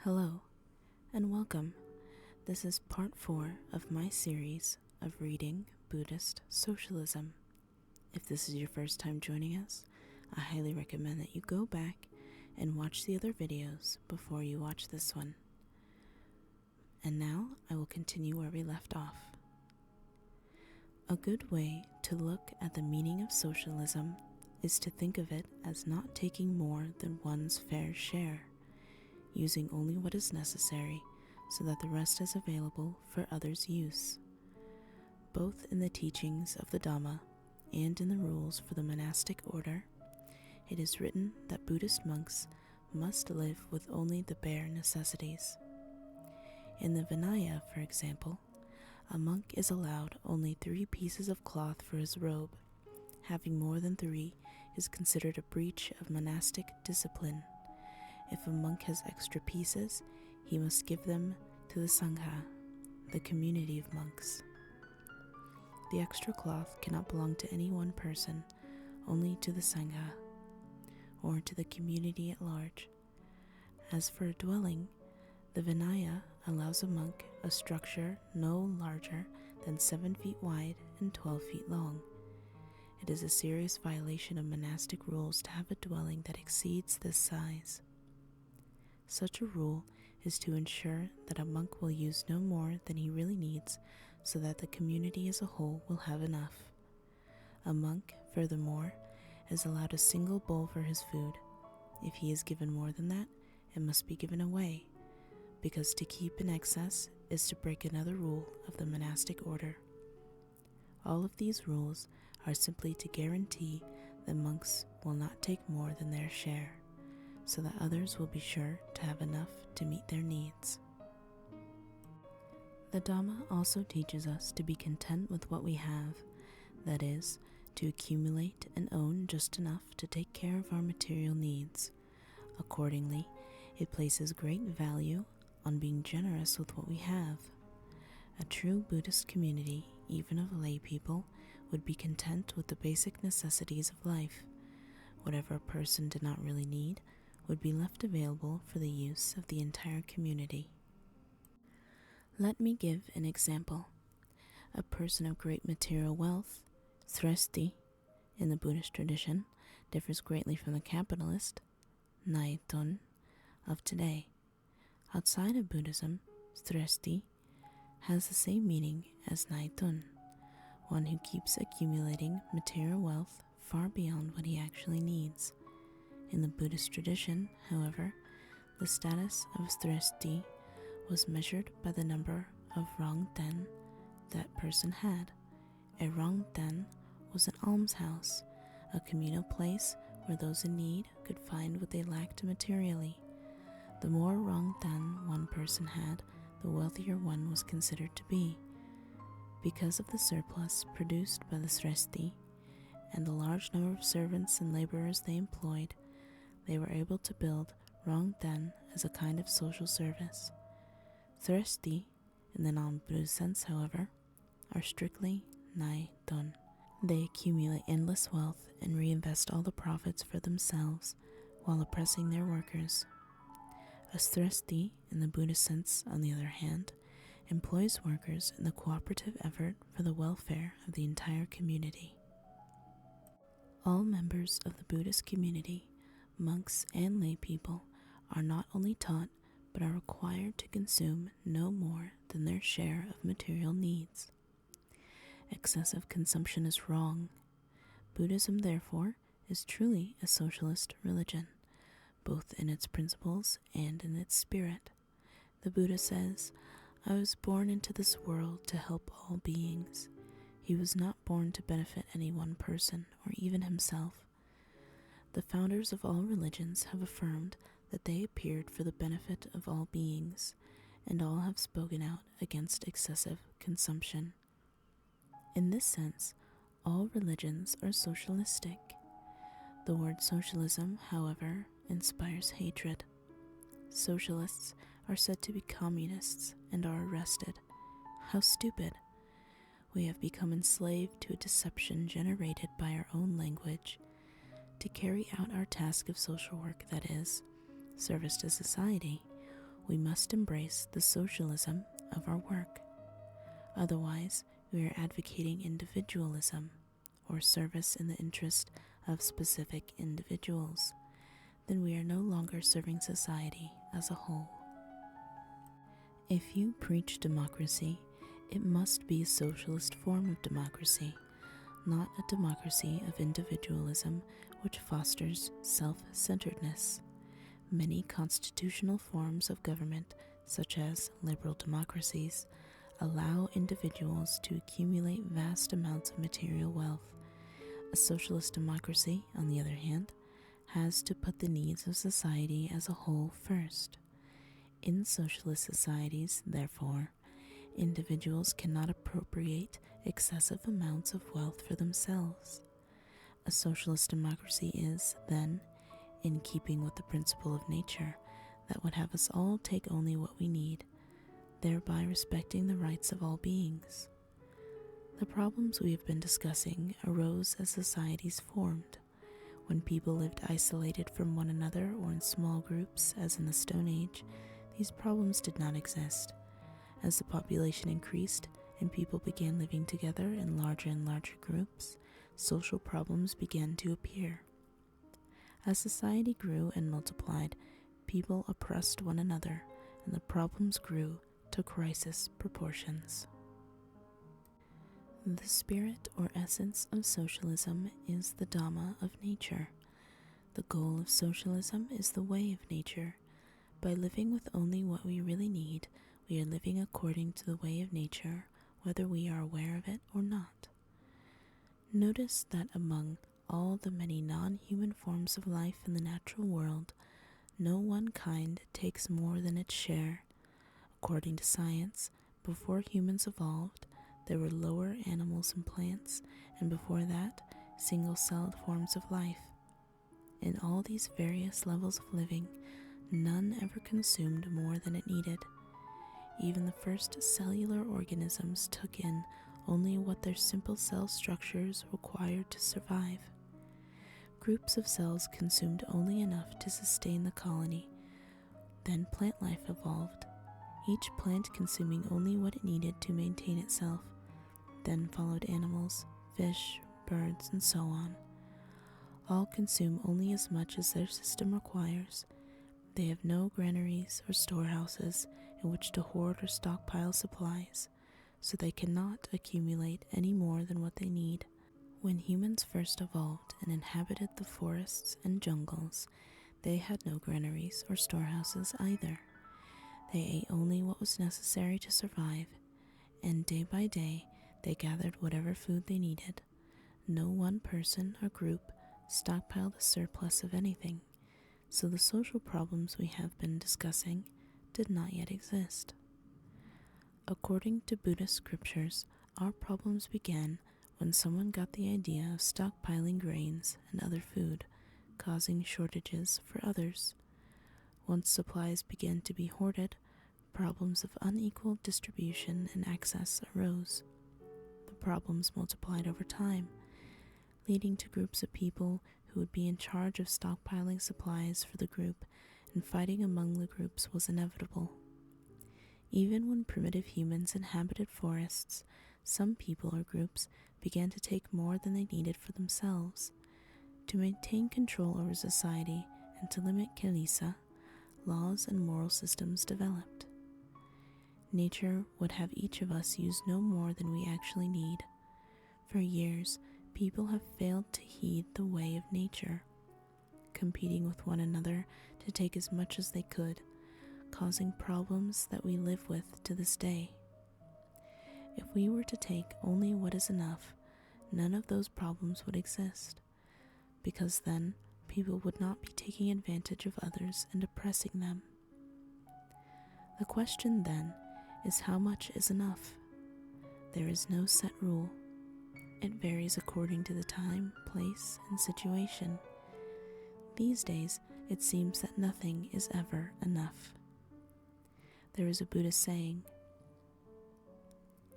Hello, and welcome. This is part 4 of my series of reading Buddhist Socialism. If this is your first time joining us, I highly recommend that you go back and watch the other videos before you watch this one. And now I will continue where we left off. A good way to look at the meaning of socialism is to think of it as not taking more than one's fair share, using only what is necessary so that the rest is available for others' use. Both in the teachings of the Dhamma and in the rules for the monastic order, it is written that Buddhist monks must live with only the bare necessities. In the Vinaya, for example, a monk is allowed only 3 pieces of cloth for his robe. Having more than 3 is considered a breach of monastic discipline. If a monk has extra pieces, he must give them to the Sangha, the community of monks. The extra cloth cannot belong to any one person, only to the Sangha, or to the community at large. As for a dwelling, the Vinaya allows a monk a structure no larger than 7 feet wide and 12 feet long. It is a serious violation of monastic rules to have a dwelling that exceeds this size. Such a rule is to ensure that a monk will use no more than he really needs so that the community as a whole will have enough. A monk, furthermore, is allowed a single bowl for his food. If he is given more than that, it must be given away, because to keep in excess is to break another rule of the monastic order. All of these rules are simply to guarantee that monks will not take more than their share, so that others will be sure to have enough to meet their needs. The Dhamma also teaches us to be content with what we have, that is, to accumulate and own just enough to take care of our material needs. Accordingly, it places great value on being generous with what we have. A true Buddhist community, even of lay people, would be content with the basic necessities of life. Whatever a person did not really need would be left available for the use of the entire community. Let me give an example. A person of great material wealth, thresti, in the Buddhist tradition, differs greatly from the capitalist, naitun, of today. Outside of Buddhism, thresti has the same meaning as naitun, one who keeps accumulating material wealth far beyond what he actually needs. In the Buddhist tradition, however, the status of thresti was measured by the number of rangten that person had. A rangten was an almshouse, a communal place where those in need could find what they lacked materially. The more rangten one person had, the wealthier one was considered to be. Because of the surplus produced by the thresti and the large number of servants and laborers they employed, they were able to build rangten as a kind of social service. Thresti, in the non-Buddhist sense, however, are strictly naitun. They accumulate endless wealth and reinvest all the profits for themselves while oppressing their workers. A thresti, in the Buddhist sense, on the other hand, employs workers in the cooperative effort for the welfare of the entire community. All members of the Buddhist community, monks and lay people, are not only taught but are required to consume no more than their share of material needs. Excessive consumption is wrong. Buddhism, therefore, is truly a socialist religion, both in its principles and in its spirit. The Buddha says, "I was born into this world to help all beings." He was not born to benefit any one person or even himself. The founders of all religions have affirmed that they appeared for the benefit of all beings, and all have spoken out against excessive consumption. In this sense, all religions are socialistic. The word socialism, however, inspires hatred. Socialists are said to be communists and are arrested. How stupid! We have become enslaved to a deception generated by our own language. To carry out our task of social work, that is, service to society, we must embrace the socialism of our work. Otherwise, we are advocating individualism, or service in the interest of specific individuals. Then we are no longer serving society as a whole. If you preach democracy, it must be a socialist form of democracy, not a democracy of individualism which fosters self-centeredness. Many constitutional forms of government, such as liberal democracies, allow individuals to accumulate vast amounts of material wealth. A socialist democracy, on the other hand, has to put the needs of society as a whole first. In socialist societies, therefore, individuals cannot appropriate excessive amounts of wealth for themselves. A socialist democracy is, then, in keeping with the principle of nature that would have us all take only what we need, thereby respecting the rights of all beings. The problems we have been discussing arose as societies formed. When people lived isolated from one another or in small groups, as in the Stone Age, these problems did not exist. As the population increased and people began living together in larger and larger groups, social problems began to appear. As society grew and multiplied, people oppressed one another, and the problems grew to crisis proportions. The spirit or essence of socialism is the Dhamma of nature. The goal of socialism is the way of nature. By living with only what we really need, we are living according to the way of nature, whether we are aware of it or not. Notice that among all the many non-human forms of life in the natural world, no one kind takes more than its share. According to science, before humans evolved, there were lower animals and plants, and before that, single-celled forms of life. In all these various levels of living, none ever consumed more than it needed. Even the first cellular organisms took in only what their simple cell structures required to survive. Groups of cells consumed only enough to sustain the colony. Then plant life evolved, each plant consuming only what it needed to maintain itself. Then followed animals, fish, birds, and so on. All consume only as much as their system requires. They have no granaries or storehouses in which to hoard or stockpile supplies, so they cannot accumulate any more than what they need. When humans first evolved and inhabited the forests and jungles, they had no granaries or storehouses either. They ate only what was necessary to survive, and day by day they gathered whatever food they needed. No one person or group stockpiled a surplus of anything, so the social problems we have been discussing did not yet exist. According to Buddhist scriptures, our problems began when someone got the idea of stockpiling grains and other food, causing shortages for others. Once supplies began to be hoarded, problems of unequal distribution and access arose. The problems multiplied over time, leading to groups of people who would be in charge of stockpiling supplies for the group, and fighting among the groups was inevitable. Even when primitive humans inhabited forests, some people or groups began to take more than they needed for themselves. To maintain control over society and to limit kilesa, laws and moral systems developed. Nature would have each of us use no more than we actually need. For years, people have failed to heed the way of nature, competing with one another to take as much as they could, causing problems that we live with to this day. If we were to take only what is enough, none of those problems would exist, because then people would not be taking advantage of others and oppressing them. The question then is, how much is enough? There is no set rule. It varies according to the time, place, and situation. These days, it seems that nothing is ever enough. There is a Buddhist saying,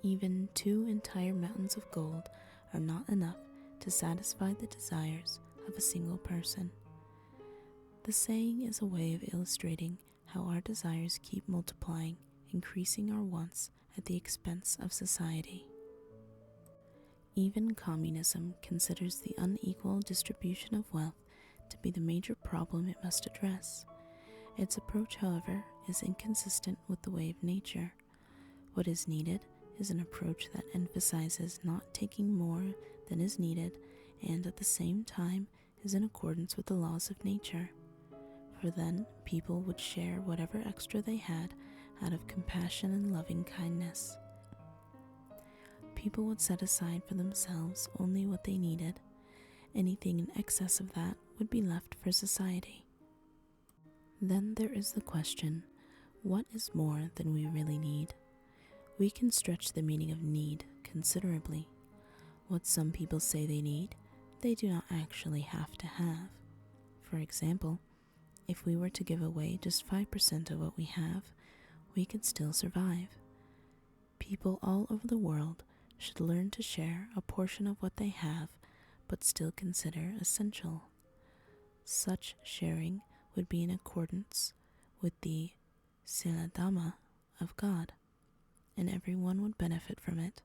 "Even 2 entire mountains of gold are not enough to satisfy the desires of a single person." The saying is a way of illustrating how our desires keep multiplying, increasing our wants at the expense of society. Even communism considers the unequal distribution of wealth to be the major problem it must address. Its approach, however, is inconsistent with the way of nature. What is needed is an approach that emphasizes not taking more than is needed and at the same time is in accordance with the laws of nature. For then people would share whatever extra they had out of compassion and loving kindness. People would set aside for themselves only what they needed. Anything in excess of that would be left for society. Then there is the question, what is more than we really need? We can stretch the meaning of need considerably. What some people say they need, they do not actually have to have. For example, if we were to give away just 5% of what we have, we could still survive. People all over the world should learn to share a portion of what they have, but still consider essential. Such sharing would be in accordance with the Siladhamma of God, and everyone would benefit from it.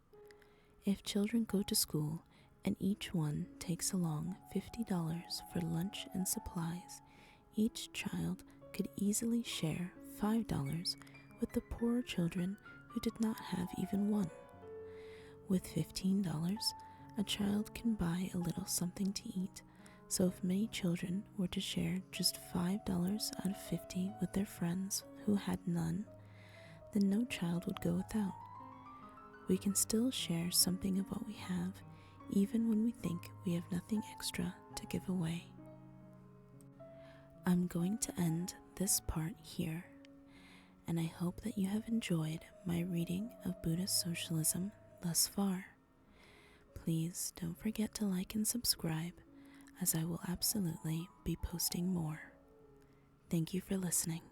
If children go to school and each one takes along $50 for lunch and supplies, each child could easily share $5 with the poorer children who did not have even one. With $15, a child can buy a little something to eat, so if many children were to share just $5 out of 50 with their friends who had none, then no child would go without. We can still share something of what we have, even when we think we have nothing extra to give away. I'm going to end this part here, and I hope that you have enjoyed my reading of Buddhist Socialism thus far. Please don't forget to like and subscribe, as I will absolutely be posting more. Thank you for listening.